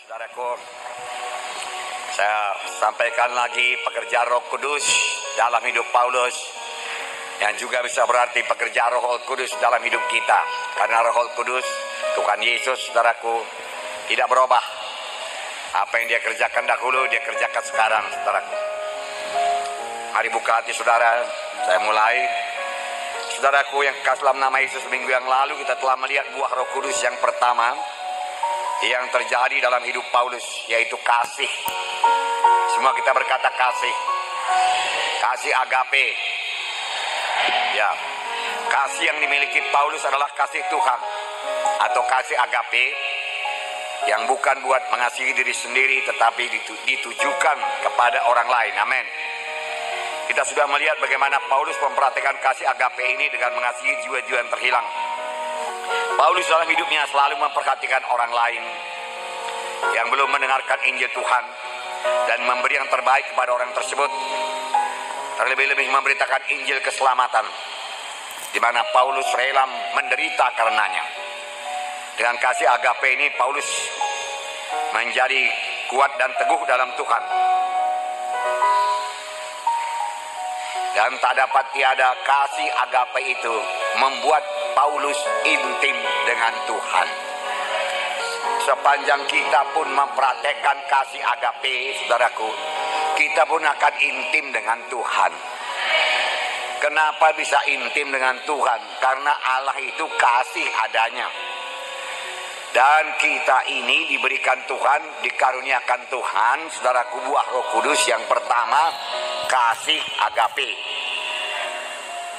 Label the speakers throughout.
Speaker 1: Saudaraku, saya sampaikan lagi pekerjaan Roh Kudus dalam hidup Paulus yang juga bisa berarti pekerjaan Roh Kudus dalam hidup kita. Karena Roh Kudus, Tuhan Yesus, saudaraku, tidak berubah. Apa yang dia kerjakan dahulu, dia kerjakan sekarang, saudaraku. Mari buka hati saudara, saya mulai. Saudaraku yang kasih dalam nama Yesus, minggu yang lalu kita telah melihat buah Roh Kudus yang pertama yang terjadi dalam hidup Paulus, yaitu kasih. Semua kita berkata kasih. Kasih agape. Ya, kasih yang dimiliki Paulus adalah kasih Tuhan atau kasih agape yang bukan buat mengasihi diri sendiri tetapi ditujukan kepada orang lain. Amin. Kita sudah melihat bagaimana Paulus memperhatikan kasih agape ini dengan mengasihi jiwa-jiwa yang terhilang. Paulus dalam hidupnya selalu memperhatikan orang lain yang belum mendengarkan Injil Tuhan dan memberi yang terbaik kepada orang tersebut. Terlebih-lebih memberitakan Injil keselamatan, di mana Paulus rela menderita karenanya. Dengan kasih agape ini Paulus menjadi kuat dan teguh dalam Tuhan. Dan tak dapat tiada kasih agape itu membuat Paulus intim dengan Tuhan. Sepanjang kita pun mempraktekkan kasih agape, saudaraku, kita pun akan intim dengan Tuhan. Kenapa bisa intim dengan Tuhan? Karena Allah itu kasih adanya. Dan kita ini diberikan Tuhan, dikaruniakan Tuhan, saudaraku, buah Roh Kudus yang pertama, kasih agape.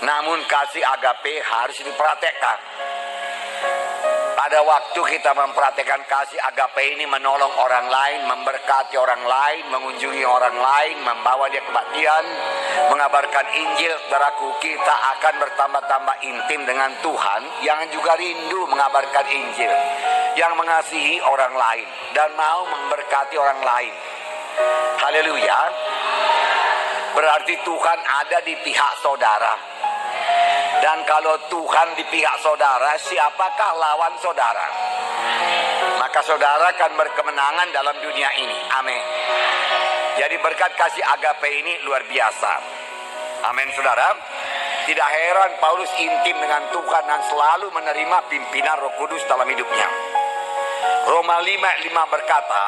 Speaker 1: Namun kasih agape harus diperhatikan. Pada waktu kita mempraktikkan kasih agape ini, menolong orang lain, memberkati orang lain, mengunjungi orang lain, membawa dia kebaktian, mengabarkan Injil, saudaraku, kita akan bertambah-tambah intim dengan Tuhan yang juga rindu mengabarkan Injil, yang mengasihi orang lain dan mau memberkati orang lain. Haleluya. Berarti Tuhan ada di pihak saudara. Dan kalau Tuhan di pihak saudara, siapakah lawan saudara? Maka saudara akan berkemenangan dalam dunia ini. Amin. Jadi berkat kasih agape ini luar biasa. Amin, saudara. Tidak heran Paulus intim dengan Tuhan dan selalu menerima pimpinan Roh Kudus dalam hidupnya. Roma 5:5 berkata,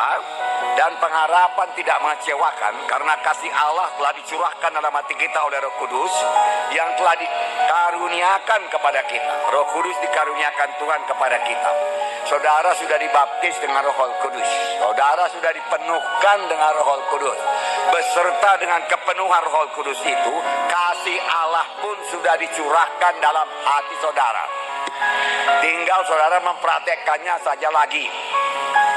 Speaker 1: dan pengharapan tidak mengecewakan karena kasih Allah telah dicurahkan dalam hati kita oleh Roh Kudus yang telah dikaruniakan kepada kita. Roh Kudus dikaruniakan Tuhan kepada kita. Saudara sudah dibaptis dengan Roh Kudus. Saudara sudah dipenuhkan dengan Roh Kudus. Beserta dengan kepenuhan Roh Kudus itu, kasih Allah pun sudah dicurahkan dalam hati saudara. Tinggal saudara mempraktekannya saja lagi.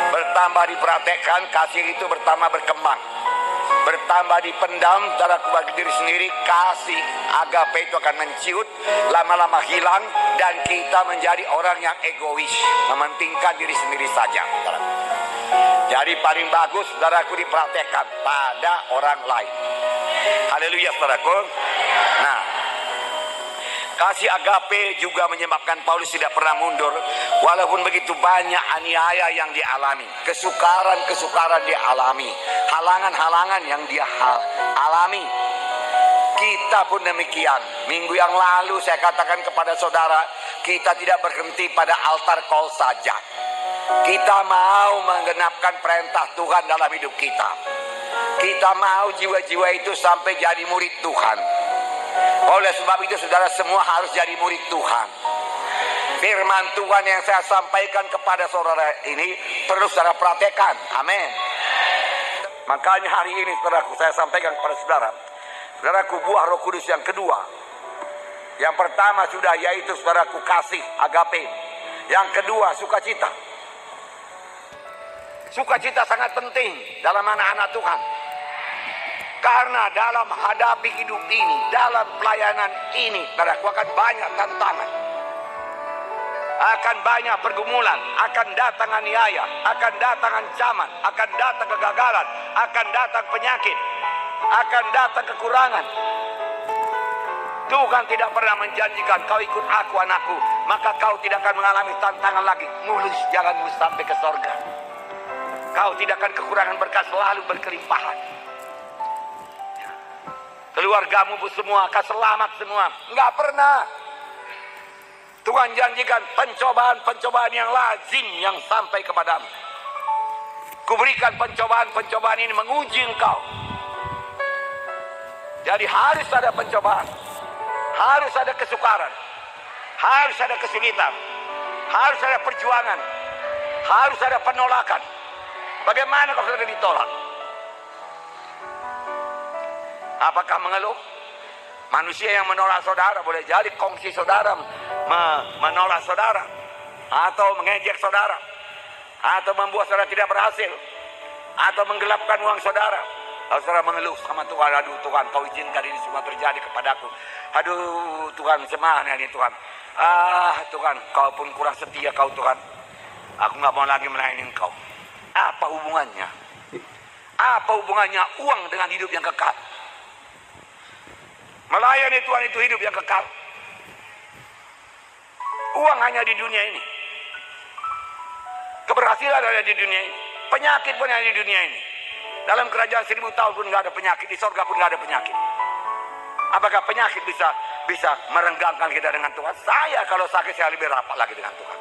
Speaker 1: Bertambah dipraktekkan, kasih itu bertambah berkembang. Bertambah dipendam secara bagi diri sendiri, kasih agape itu akan menciut, lama-lama hilang, dan kita menjadi orang yang egois, mementingkan diri sendiri saja. Jadi paling bagus saudaraku dipraktekkan pada orang lain. Haleluya, saudaraku. Nah, kasih agape juga menyebabkan Paulus tidak pernah mundur. Walaupun begitu banyak aniaya yang dialami, kesukaran-kesukaran dia alami, halangan-halangan yang dia alami. Kita pun demikian. Minggu yang lalu saya katakan kepada saudara, kita tidak berhenti pada altar call saja. Kita mau menggenapkan perintah Tuhan dalam hidup kita. Kita mau jiwa-jiwa itu sampai jadi murid Tuhan. Oleh sebab itu saudara semua harus jadi murid Tuhan. Firman Tuhan yang saya sampaikan kepada saudara ini perlu saudara praktekkan. Amin. Makanya hari ini saudaraku saya sampaikan kepada saudara, saudaraku, buah Roh Kudus yang kedua. Yang pertama sudah, yaitu saudaraku kasih agape. Yang kedua sukacita. Sukacita sangat penting dalam anak-anak Tuhan. Karena dalam hadapi hidup ini, dalam pelayanan ini, saudaraku, akan banyak tantangan, akan banyak pergumulan, akan datang aniaya, akan datang ancaman, akan datang kegagalan, akan datang penyakit, akan datang kekurangan. Tuhan tidak pernah menjanjikan kau ikut aku anakku, maka kau tidak akan mengalami tantangan lagi. Mulus jalanmu sampai ke sorga. Kau tidak akan kekurangan berkat, selalu berkelimpahan. Keluargamu semua akan selamat semua. Enggak pernah. Tuhan janjikan pencobaan-pencobaan yang lazim yang sampai kepadamu. Kuberikan pencobaan-pencobaan ini menguji engkau. Jadi harus ada pencobaan. Harus ada kesukaran. Harus ada kesulitan. Harus ada perjuangan. Harus ada penolakan. Bagaimana kalau sudah ditolak? Apakah mengeluh? Manusia yang menolak saudara boleh jadi kongsi saudara menolak saudara, atau mengejek saudara, atau membuat saudara tidak berhasil, atau menggelapkan uang saudara. Lalu saudara mengeluh sama Tuhan, aduh Tuhan, kau izinkan ini semua terjadi kepadaku. Aduh Tuhan, semana ini Tuhan. Tuhan, kau pun kurang setia kau Tuhan. Aku nggak mau lagi melayani engkau. Apa hubungannya? Apa hubungannya uang dengan hidup yang kekal? Melayani Tuhan itu hidup yang kekal. Uang hanya di dunia ini. Keberhasilan ada di dunia ini. Penyakit pun ada di dunia ini. Dalam kerajaan 1000 tahun pun nggak ada penyakit. Di sorga pun nggak ada penyakit. Apakah penyakit bisa merenggangkan kita dengan Tuhan? Saya kalau sakit saya lebih rapat lagi dengan Tuhan.